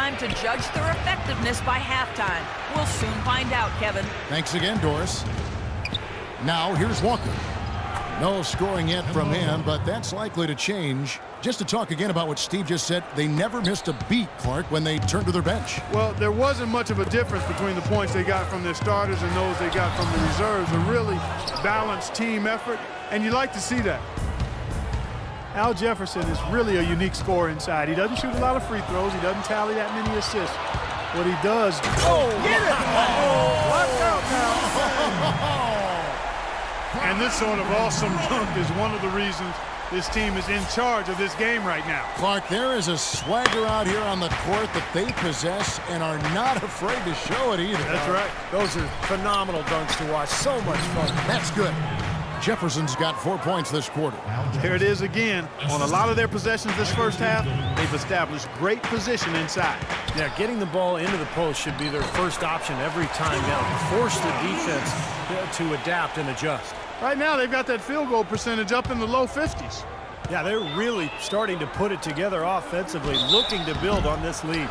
time to judge their effectiveness by halftime. We'll soon find out, Kevin. Thanks again, Doris. Now, here's Walker. No scoring yet from him, but that's likely to change. Just to talk again about what Steve just said, they never missed a beat, Clark, when they turned to their bench. Well, there wasn't much of a difference between the points they got from their starters and those they got from the reserves. A really balanced team effort, and you like to see that. Al Jefferson is really a unique scorer inside. He doesn't shoot a lot of free throws. He doesn't tally that many assists. What he does... Oh, get it! Oh, watch out now. And this sort of awesome dunk is one of the reasons this team is in charge of this game right now. Clark, there is a swagger out here on the court that they possess and are not afraid to show it either. That's right. Those are phenomenal dunks to watch. So much fun. That's good. Jefferson's got 4 points this quarter. There it is again. On a lot of their possessions this first half, they've established great position inside. Yeah, getting the ball into the post should be their first option every time now. Force the defense to adapt and adjust. Right now, they've got that field goal percentage up in the low 50s. Yeah, they're really starting to put it together offensively, looking to build on this lead.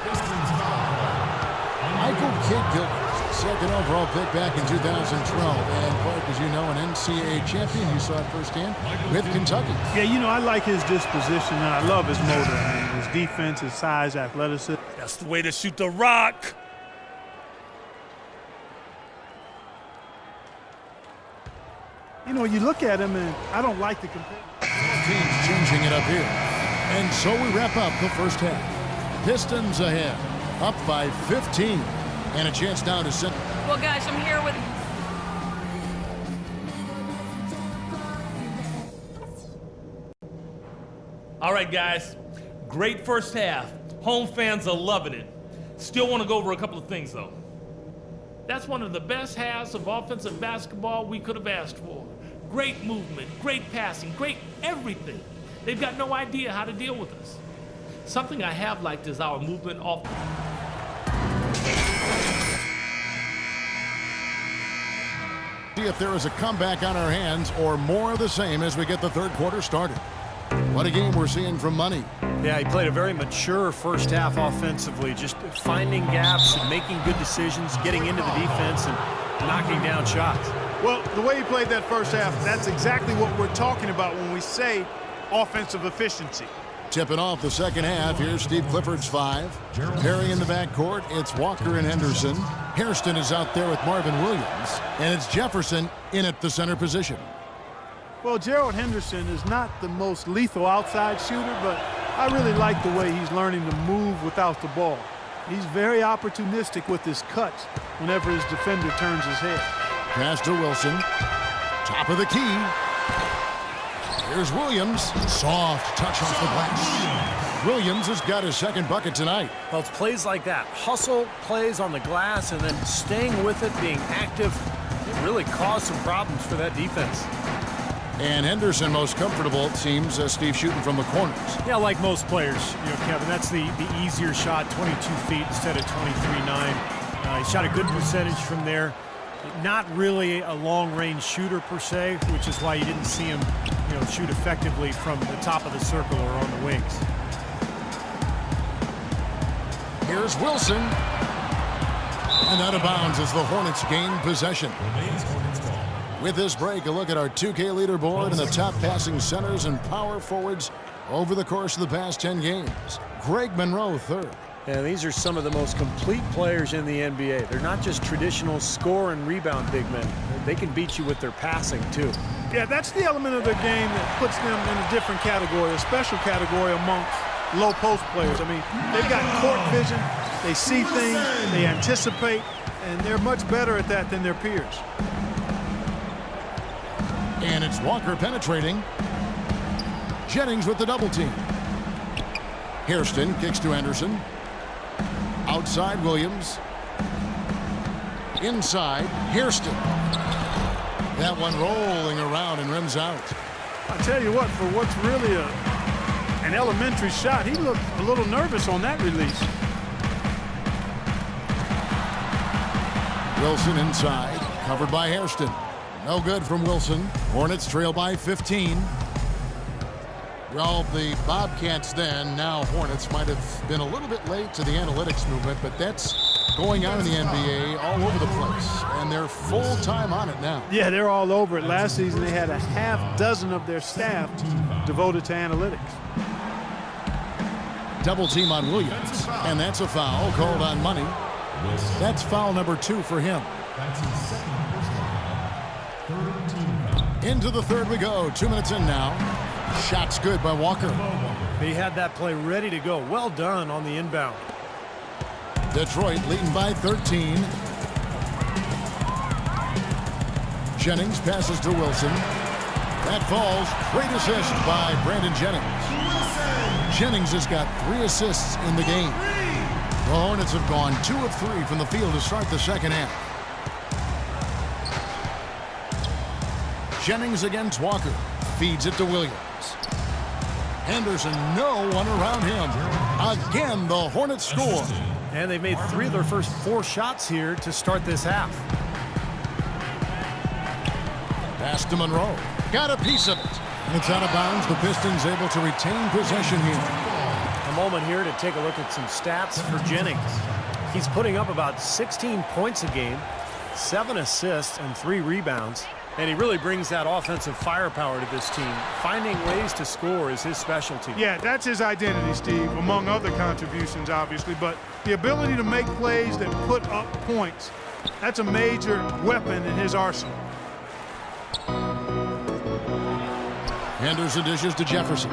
Michael Kidd-Gilchrist, second overall pick back in 2012. And Clark, as you know, an NCAA champion. You saw it firsthand with Kentucky. Yeah, you know, I like his disposition, and I love his motor. I mean, his defense, his size, athleticism. That's the way to shoot the rock. You know, you look at him, and I don't like to compare. Teams changing it up here. And so we wrap up the first half. Pistons ahead, up by 15. And a chance now to send. Well, guys, I'm here with... All right, guys. Great first half. Home fans are loving it. Still want to go over a couple of things, though. That's one of the best halves of offensive basketball we could have asked for. Great movement, great passing, great everything. They've got no idea how to deal with us. Something I have liked is our movement off. See if there is a comeback on our hands or more of the same as we get the third quarter started. What a game we're seeing from Money. Yeah, he played a very mature first half offensively, just finding gaps and making good decisions, getting into the defense and knocking down shots. Well, the way he played that first half, that's exactly what we're talking about when we say offensive efficiency. Tipping off the second half, here's Steve Clifford's 5. Perry in the backcourt, it's Walker and Henderson. Hairston is out there with Marvin Williams. And it's Jefferson in at the center position. Well, Gerald Henderson is not the most lethal outside shooter, but I really like the way he's learning to move without the ball. He's very opportunistic with his cuts whenever his defender turns his head. Pass to Wilson. Top of the key. Here's Williams. Soft touch off the glass. Williams has got his second bucket tonight. Well, it's plays like that. Hustle plays on the glass and then staying with it, being active, it really caused some problems for that defense. And Henderson most comfortable, it seems, Steve, shooting from the corners. Yeah, like most players, you know, Kevin, that's the easier shot, 22 feet instead of 23.9. He shot a good percentage from there. Not really a long-range shooter per se, which is why you didn't see him, you know, shoot effectively from the top of the circle or on the wings. Here's Wilson. And out of bounds as the Hornets gain possession. With this break, a look at our 2K leaderboard and the top passing centers and power forwards over the course of the past 10 games. Greg Monroe, third. And these are some of the most complete players in the NBA. They're not just traditional score and rebound big men. They can beat you with their passing, too. Yeah, that's the element of their game that puts them in a different category, a special category amongst low post players. I mean, they've got court vision, they see things, they anticipate, and they're much better at that than their peers. And it's Walker penetrating. Jennings with the double team. Hairston kicks to Henderson. Outside Williams. Inside Hairston. That one rolling around and rims out. I tell you what, for what's really an elementary shot, he looked a little nervous on that release. Wilson inside, covered by Hairston. No good from Wilson. Hornets trail by 15. Well, the Bobcats then, now Hornets, might have been a little bit late to the analytics movement, but that's going on in the NBA all over the place, and they're full-time on it now. Yeah, they're all over it. Last season, they had a half dozen of their staff devoted to analytics. Double team on Williams, and that's a foul called on Money. That's foul number 2 for him. Into the third we go. 2 minutes in now. Shot's good by Walker. He had that play ready to go. Well done on the inbound. Detroit leading by 13. Jennings passes to Wilson. That falls. Great assist by Brandon Jennings. Jennings has got 3 assists in the game. The Hornets have gone 2 of 3 from the field to start the second half. Jennings against Walker. Feeds it to Williams. Henderson, no one around him. Again, the Hornets score. And they've made 3 of their first 4 shots here to start this half. Pass to Monroe. Got a piece of it. It's out of bounds. The Pistons able to retain possession here. A moment here to take a look at some stats for Jennings. He's putting up about 16 points a game, 7 assists, and 3 rebounds. And he really brings that offensive firepower to this team. Finding ways to score is his specialty. Yeah, that's his identity, Steve, among other contributions, obviously. But the ability to make plays that put up points, that's a major weapon in his arsenal. Henderson dishes to Jefferson.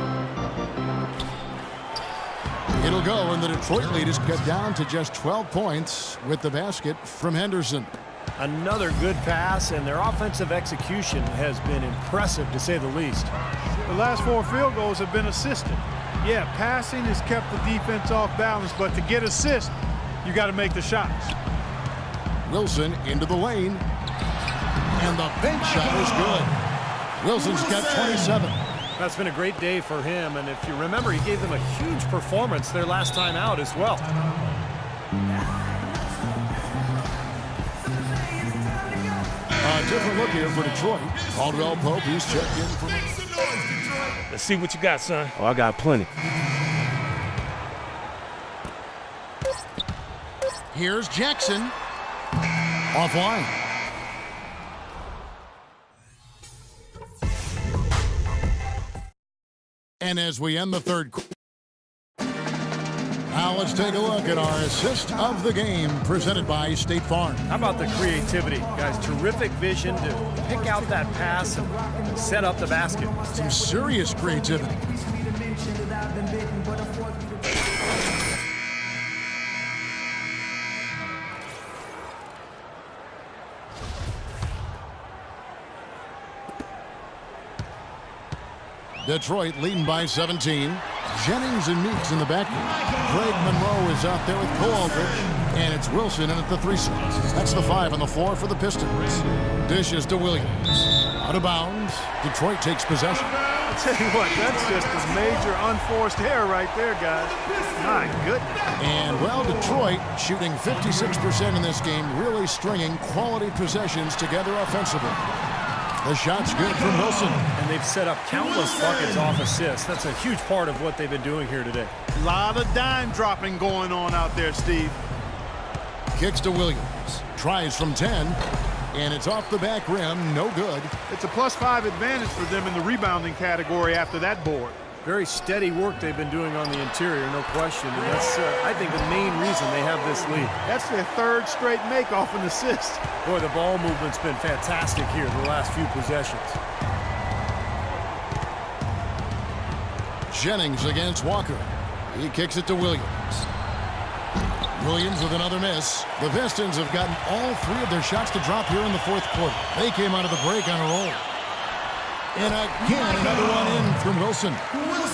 It'll go, and the Detroit lead is cut down to just 12 points with the basket from Henderson. Another good pass, and their offensive execution has been impressive, to say the least. The last 4 field goals have been assisted. Yeah, passing has kept the defense off balance, but to get assists, you got to make the shots. Wilson into the lane, and the bank shot is good. Wilson's got 27. That's been a great day for him, and if you remember, he gave them a huge performance their last time out as well. A different look here for Detroit. Caldwell Pope, he's checked in for... Let's see what you got, son. Oh, I got plenty. Here's Jackson. Offline. And as we end the third quarter, now let's take a look at our assist of the game presented by State Farm. How about the creativity? Guys, terrific vision to pick out that pass and set up the basket. Some serious creativity. Detroit leading by 17. Jennings and Meeks in the backcourt. Greg Monroe is out there with Cole Aldridge. And it's Wilson in at the 3 slots. That's the 5 on the floor for the Pistons. Dishes to Williams. Out of bounds. Detroit takes possession. I'll tell you what, that's just a major unforced error right there, guys. My goodness. And, well, Detroit shooting 56% in this game, really stringing quality possessions together offensively. The shot's good from Wilson. And they've set up countless buckets off assists. That's a huge part of what they've been doing here today. A lot of dime dropping going on out there, Steve. Kicks to Williams. Tries from 10. And it's off the back rim. No good. It's a +5 advantage for them in the rebounding category after that board. Very steady work they've been doing on the interior, no question. And that's, I think, the main reason they have this lead. That's their 3rd straight make off an assist. Boy, the ball movement's been fantastic here the last few possessions. Jennings against Walker. He kicks it to Williams. Williams with another miss. The Pistons have gotten all 3 of their shots to drop here in the 4th quarter. They came out of the break on a roll. And again, another one in from Wilson.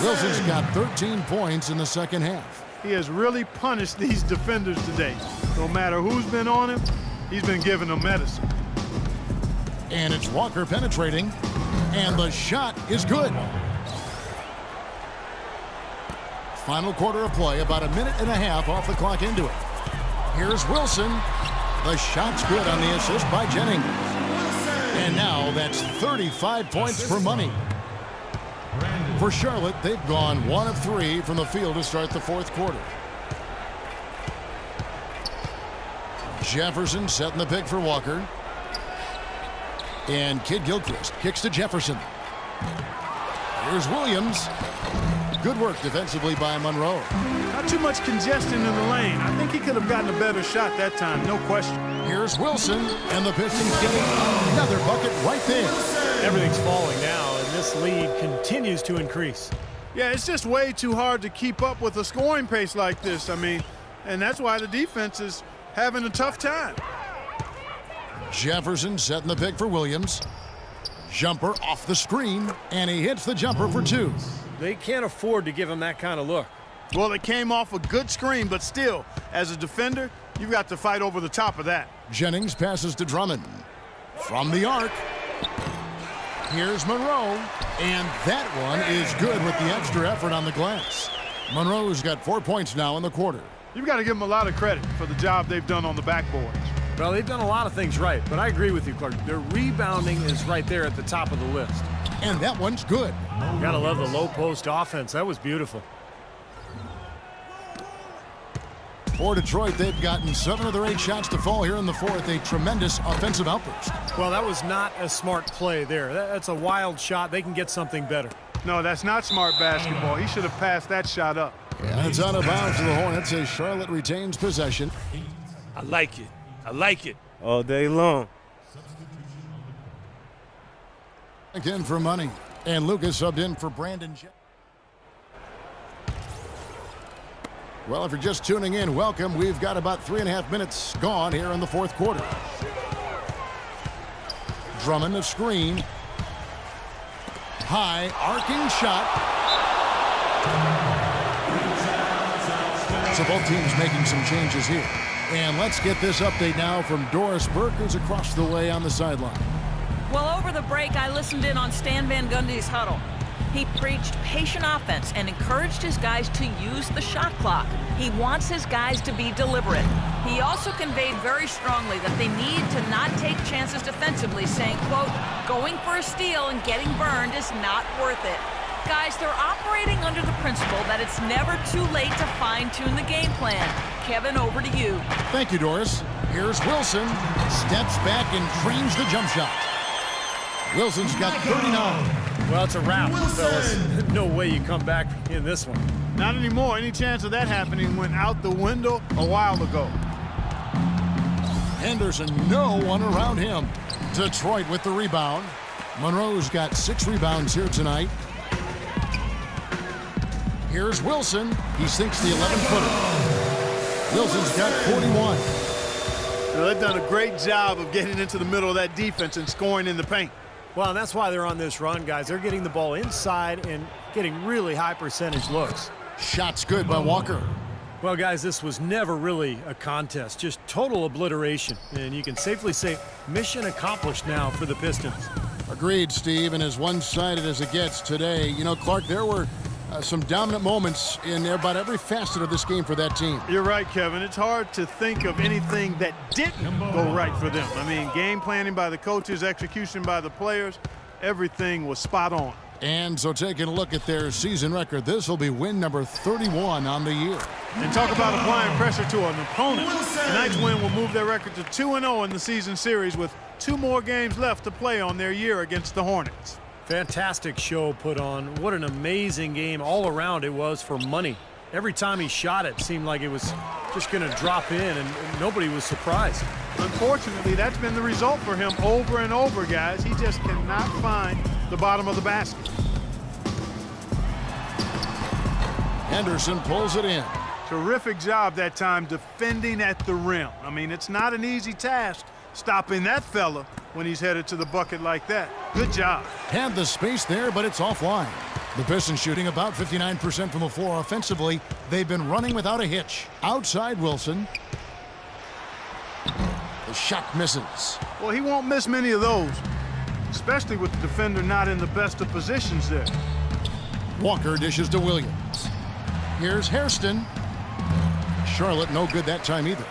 Wilson's got 13 points in the second half. He has really punished these defenders today. No matter who's been on him, he's been giving them medicine. And it's Walker penetrating. And the shot is good. Final quarter of play, about a minute and a half off the clock into it. Here's Wilson. The shot's good on the assist by Jennings. And now that's 35 points for Money. For Charlotte, they've gone 1 of 3 from the field to start the fourth quarter. Jefferson setting the pick for Walker. And Kid Gilchrist kicks to Jefferson. Here's Williams. Good work defensively by Monroe. Not too much congestion in the lane. I think he could have gotten a better shot that time, no question. Here's Wilson, and the Pistons getting another bucket right there. Everything's falling now, and this lead continues to increase. Yeah, it's just way too hard to keep up with a scoring pace like this. I mean, and that's why the defense is having a tough time. Jefferson setting the pick for Williams. Jumper off the screen, and he hits the jumper for 2. They can't afford to give him that kind of look. Well, it came off a good screen, but still, as a defender, you've got to fight over the top of that. Jennings passes to Drummond. From the arc, here's Monroe, and that one is good with the extra effort on the glass. Monroe's got 4 points now in the quarter. You've got to give them a lot of credit for the job they've done on the backboards. Well, they've done a lot of things right, but I agree with you, Clark. Their rebounding is right there at the top of the list. And that one's good. Gotta love the low post offense. That was beautiful. For Detroit, they've gotten 7 of their 8 shots to fall here in the fourth. A tremendous offensive outburst. Well, that was not a smart play there. That's a wild shot. They can get something better. No, that's not smart basketball. He should have passed that shot up. And it's out of bounds to the Hornets as Charlotte retains possession. I like it. I like it. All day long. In for Money. And Lucas subbed in for Brandon. Well, if you're just tuning in, welcome. We've got about 3.5 minutes gone here in the fourth quarter. Drummond a screen. High, arcing shot. So both teams making some changes here. And let's get this update now from Doris Burke, who's across the way on the sideline. Well, over the break, I listened in on Stan Van Gundy's huddle. He preached patient offense and encouraged his guys to use the shot clock. He wants his guys to be deliberate. He also conveyed very strongly that they need to not take chances defensively, saying, quote, going for a steal and getting burned is not worth it. Guys, they're operating under the principle that it's never too late to fine-tune the game plan. Kevin, over to you. Thank you, Doris. Here's Wilson. Steps back and trains the jump shot. Wilson's got 39. Well, it's a wrap, fellas. No way you come back in this one. Not anymore. Any chance of that happening went out the window a while ago. Henderson, no one around him. Detroit with the rebound. Monroe's got 6 rebounds here tonight. Here's Wilson. He sinks the 11-footer. Wilson's got 41. So they've done a great job of getting into the middle of that defense and scoring in the paint. Well, and that's why they're on this run, guys. They're getting the ball inside and getting really high percentage looks. Shots good by Walker. Well, guys, this was never really a contest, just total obliteration. And you can safely say mission accomplished now for the Pistons. Agreed, Steve, and as one-sided as it gets today. You know, Clark, there were some dominant moments in about every facet of this game for that team. You're right, Kevin. It's hard to think of anything that didn't go right for them. I mean, game planning by the coaches, execution by the players, everything was spot on. And so taking a look at their season record, this will be win number 31 on the year. And talk about applying pressure to an opponent. Tonight's win will move their record to 2-0 in the season series with 2 more games left to play on their year against the Hornets. Fantastic show put on. What an amazing game all around it was for Money. Every time he shot it seemed like it was just going to drop in, and nobody was surprised. Unfortunately, that's been the result for him over and over, guys. He just cannot find the bottom of the basket. Henderson pulls it in. Terrific job that time defending at the rim. I mean, it's not an easy task stopping that fella when he's headed to the bucket like that. Good job. Had the space there, but it's offline. The Pistons shooting about 59% from the floor offensively. They've been running without a hitch. Outside Wilson. The shot misses. Well, he won't miss many of those, especially with the defender not in the best of positions there. Walker dishes to Williams. Here's Hairston. Charlotte no good that time either.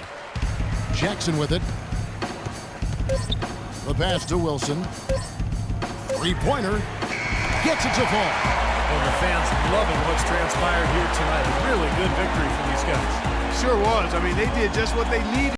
Jackson with it. The pass to Wilson. Three-pointer. Gets it to fall. And the fans loving what's transpired here tonight. A really good victory for these guys. Sure was. I mean, they did just what they needed.